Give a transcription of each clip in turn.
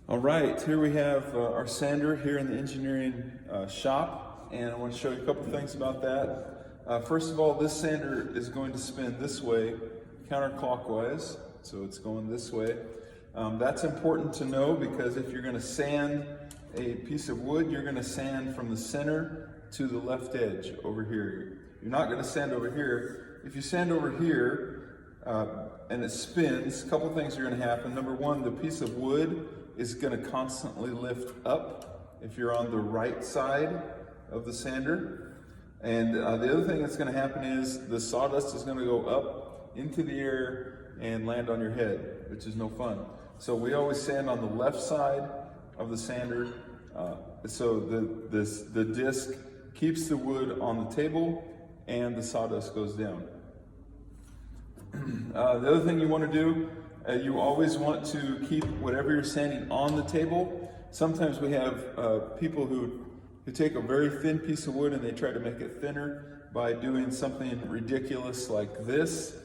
All right, here we have our sander here in the engineering shop, and I want to show you a couple things about that. First of all, this sander is going to spin this way, counterclockwise, so it's going this way. That's important to know because if you're going to sand a piece of wood, you're going to sand from the center to the left edge over here. You're not going to sand over here. If you sand over here and it spins, a couple things are going to happen. Number one, the piece of wood is going to constantly lift up if you're on the right side of the sander. And the other thing that's going to happen is the sawdust is going to go up into the air and land on your head, which is no fun. So we always sand on the left side of the sander, so the disc keeps the wood on the table and the sawdust goes down. The other thing you want to do, you always want to keep whatever you're sanding on the table. Sometimes we have people who take a very thin piece of wood and they try to make it thinner by doing something ridiculous like this.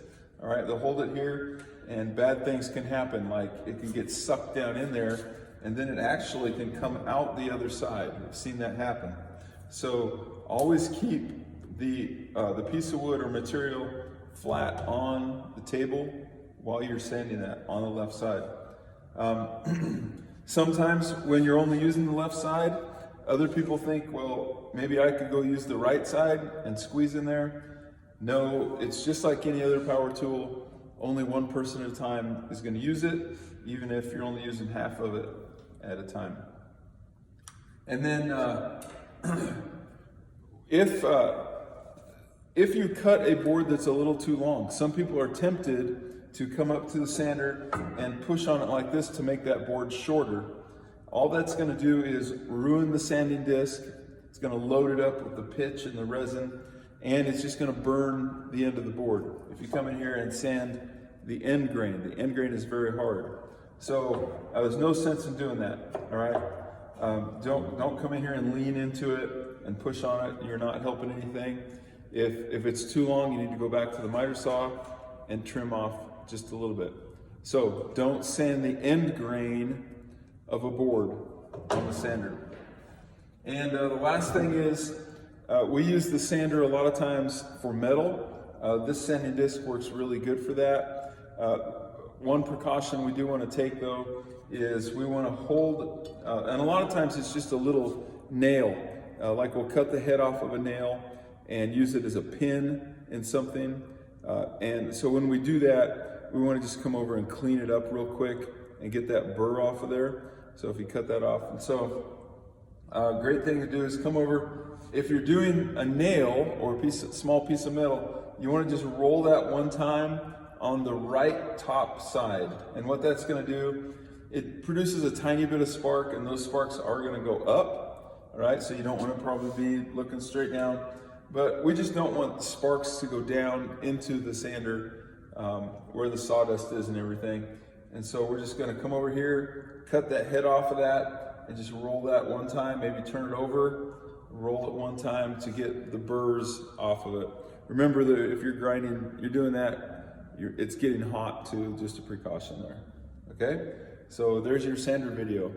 All right, they'll hold it here and bad things can happen, like it can get sucked down in there and then it actually can come out the other side. I've seen that happen. So always keep the piece of wood or material flat on the table while you're sanding that on the left side. Sometimes when you're only using the left side, other people think, well, maybe I could go use the right side and squeeze in there. No, it's just like any other power tool. Only one person at a time is going to use it, even if you're only using half of it at a time. And then if you cut a board that's a little too long, some people are tempted to come up to the sander and push on it like this to make that board shorter. All that's going to do is ruin the sanding disc. It's going to load it up with the pitch and the resin, and it's just going to burn the end of the board. If you come in here and sand the end grain is very hard. So there's no sense in doing that, all right? Don't come in here and lean into it and push on it. You're not helping anything. If it's too long, you need to go back to the miter saw and trim off just a little bit. So don't sand the end grain of a board on the sander. And the last thing is, we use the sander a lot of times for metal. This sanding disc works really good for that. One precaution we do want to take though is we want to hold, and a lot of times it's just a little nail, like we'll cut the head off of a nail and use it as a pin in something. And so when we do that, we want to just come over and clean it up real quick and get that burr off of there. So if you cut that off, and so great thing to do is come over. If you're doing a nail or a small piece of metal, you want to just roll that one time on the right top side. And what that's going to do, it produces a tiny bit of spark, and those sparks are going to go up. All right, so you don't want to probably be looking straight down. But we just don't want sparks to go down into the sander where the sawdust is and everything. And so we're just going to come over here, cut that head off of that, and just roll that one time, maybe turn it over, roll it one time to get the burrs off of it. Remember that if you're grinding, you're doing that, it's getting hot too, just a precaution there. Okay? So there's your sander video.